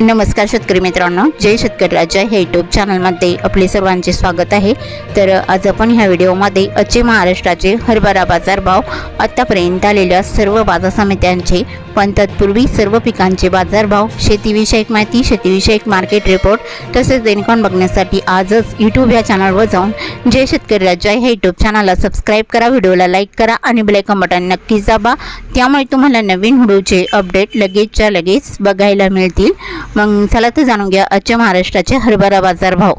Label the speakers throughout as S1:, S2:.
S1: नमस्कार शेतकरी मित्रांनो, जय शेतकरी राजा हे यूट्यूब चॅनलमध्ये आपले सर्वांचे स्वागत आहे। तर आज आपण ह्या व्हिडिओमध्ये आजचे महाराष्ट्राचे हरभरा बाजारभाव, आतापर्यंत आलेल्या सर्व बाजार समित्यांचे, पण तत्पूर्वी सर्व पिकांचे बाजारभाव, शेतीविषयक माहिती, शेतीविषयक मार्केट रिपोर्ट तसेच देणकान बघण्यासाठी आजच यूट्यूब या चॅनलवर जाऊन जय शेतकरी राजा हे यूट्यूब चॅनलला सबस्क्राईब करा, व्हिडिओला लाईक करा आणि बेल आयकॉन बटन नक्कीच दाबा, त्यामुळे तुम्हाला नवीन व्हिडिओचे अपडेट लगेचच्या लगेच बघायला मिळतील। मग चला तर जाणून घ्या आजच्या महाराष्ट्राचे हरभरा बाजारभाव।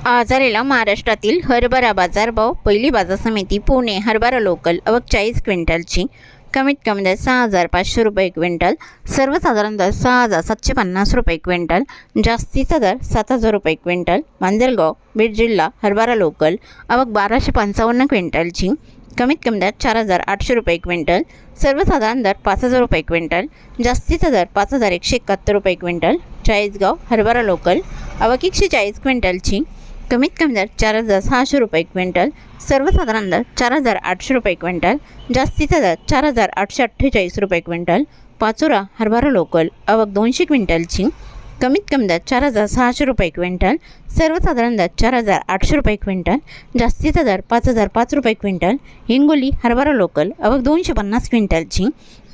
S1: आज आलेला महाराष्ट्रातील हरभरा बाजारभाव। पहिली बाजार समिती पुणे, हरभरा लोकल आवक 40 क्विंटलची, कमीत कमी दर 6500 रुपये क्विंटल, सर्वसाधारण दर 6750 रुपये क्विंटल, जास्तीचा दर 7000 रुपये क्विंटल। मांजलगाव, बीड जिल्हा, हरभरा लोकल आवक 1255 क्विंटलची, कमीत कमी दर 4800 रुपये क्विंटल, सर्वसाधारण दर 5000 रुपये क्विंटल, जास्तीचा दर 5171 रुपये क्विंटल। चाळीसगाव, हरभरा लोकल आवक 140 क्विंटलची, कमीत कमी दर 4600 रुपये क्विंटल, सर्वसाधारण दर 4800 रुपये क्विंटल, जास्तीचा दर 4848 रुपये क्विंटल। पाचोरा, हरभरा लोकल आवक 200 क्विंटलची, कमीत कमी दर 4600 रुपये क्विंटल, सर्वसाधारण दर 4800 रुपये क्विंटल, जास्तीचा दर 5005 रुपये क्विंटल। हिंगोली, हरभरा लोकल आवक 250 क्विंटलची,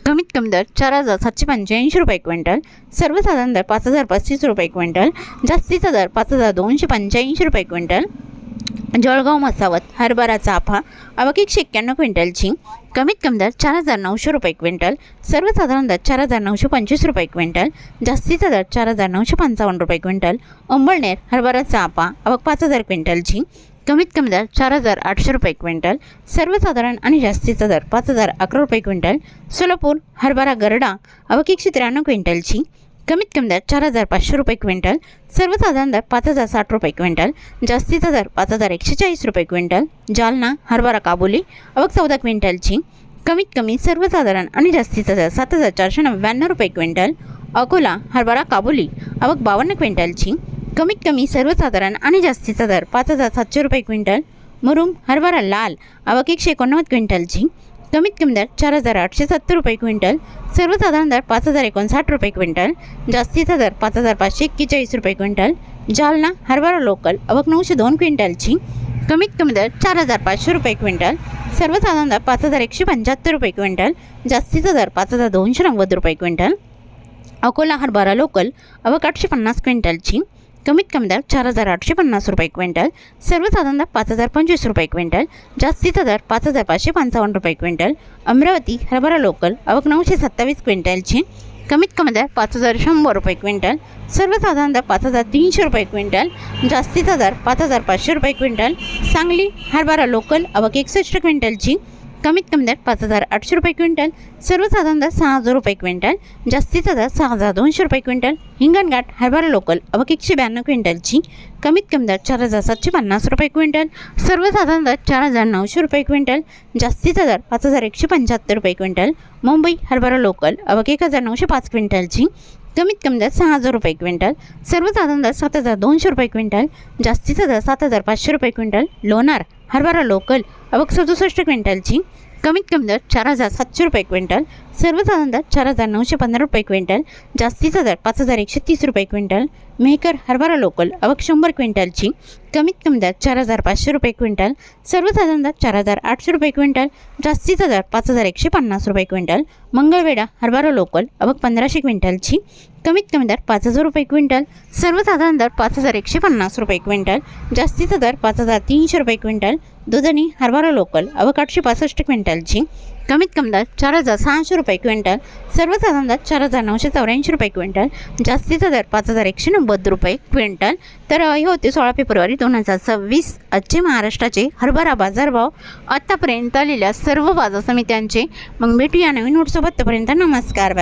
S1: कमीत कमी दर 4785 रुपये क्विंटल, सर्वसाधारण दर 5035 रुपये क्विंटल, जास्तीचा दर 5285 रुपये क्विंटल। जळगाव, मसावत, हरभरा चाफा आवक 191 क्विंटलची, कमीत कमी दर 4900 रुपये क्विंटल, सर्वसाधारण दर 4925 रुपये क्विंटल, जास्तीचा दर 4955 रुपये क्विंटल। अंबळनेर, हरभरा चाफा आवक 5000 क्विंटलची, कमीत कमी दर 4800 रुपये क्विंटल, सर्वसाधारण आणि जास्तीचा दर 5011 रुपये क्विंटल। सोलापूर, हरभरा गरडा आवक 193 क्विंटलची, कमीत कमी दर 4500 रुपये क्विंटल, सर्वसाधारण दर 5060 रुपये क्विंटल, जास्तीचा दर 5140 रुपये क्विंटल। जालना, हरभरा काबुली आवक 14 क्विंटलची, कमीत कमी सर्वसाधारण आणि जास्तीचा दर 7499 रुपये क्विंटल। अकोला, हरभरा काबुली आवक 52 क्विंटलची, कमीत कमी सर्वसाधारण आणि जास्तीचा दर 5700 रुपये क्विंटल। मुरुम, हरभरा लाल आवक 189 क्विंटलची, कमीत कमी दर 4870 रुपये क्विंटल, सर्वसाधारण दर 5059 रुपये क्विंटल, जास्तीचा दर 5541 रुपये क्विंटल। जालना, हरभरा लोकल आवक 902 क्विंटलची, कमीत कमी दर 4500 रुपये क्विंटल, सर्वसाधारण दर 5175 रुपये क्विंटल, जास्तीचा दर 5290 रुपये क्विंटल। अकोला, हरभरा लोकल आवक 850 क्विंटलची, कमीत कमी दर 4850 रुपये क्विंटल, सर्वसाधारण दर 5025 रुपये क्विंटल, जास्तीचा दर 5555 रुपये क्विंटल। अमरावती, हरभरा लोकल आवक 927 क्विंटलची, कमीत कमी दर 5100 रुपये क्विंटल, सर्वसाधारण दर 5300 रुपये क्विंटल, जास्तीचा दर 5500 रुपये क्विंटल। सांगली, हरभरा लोकल आवक 61 क्विंटलची, कमीत कमी दर 5800 रुपये क्विंटल, सर्वसाधारण दर 6000 रुपये क्विंटल, जास्तीचा दर 6200 रुपये क्विंटल। हिंगणघाट, हरभरा लोकल आवक 192 क्विंटलची, कमीत कमी दर 4750 रुपये क्विंटल, सर्वसाधारण दर 4900 रुपये क्विंटल, जास्तीचा दर 5175 रुपये क्विंटल। मुंबई, हरभरा लोकल आवक 1905 क्विंटलची, कमीत कमी दर 6000 रुपये क्विंटल, सर्वसाधारण दर 7200 रुपये क्विंटल, जास्तीचा दर 7500 रुपये क्विंटल। लोणार, हरभरा लोकल आवक 67 क्विंटलची, कमीत कमी दर 4700 रुपये क्विंटल, सर्वसाधारण दर 4915 रुपये क्विंटल, जास्तीचा दर 5130 रुपये क्विंटल। मेहकर, हरभरा लोकल आवक 100 क्विंटलची, कमीत कमी दर 4500 रुपये क्विंटल, सर्वसाधारण दर 4800 रुपये क्विंटल, जास्तीचा दर 5150 रुपये क्विंटल। मंगळवेढा, हरभरा लोकल आवक 1500 क्विंटलची, कमीत कमी दर 5000 रुपये क्विंटल, सर्वसाधारण दर 5150 रुपये क्विंटल, जास्तीचा दर 5300 रुपये क्विंटल। दुधनी, हरभरा लोकल आवक 865 क्विंटलची, कमीत कमी दर 4600 रुपये क्विंटल, सर्वसाधारण दर 4984 रुपये क्विंटल, जास्तीचा दर 5190 रुपये क्विंटल। तर हे होते 16 फेब्रुवारी 2026 आजचे महाराष्ट्राचे हरभरा बाजारभाव, आतापर्यंत आलेल्या सर्व बाजार समित्यांचे। मग भेटूया नवीन नोटसोबत, तोपर्यंत नमस्कार।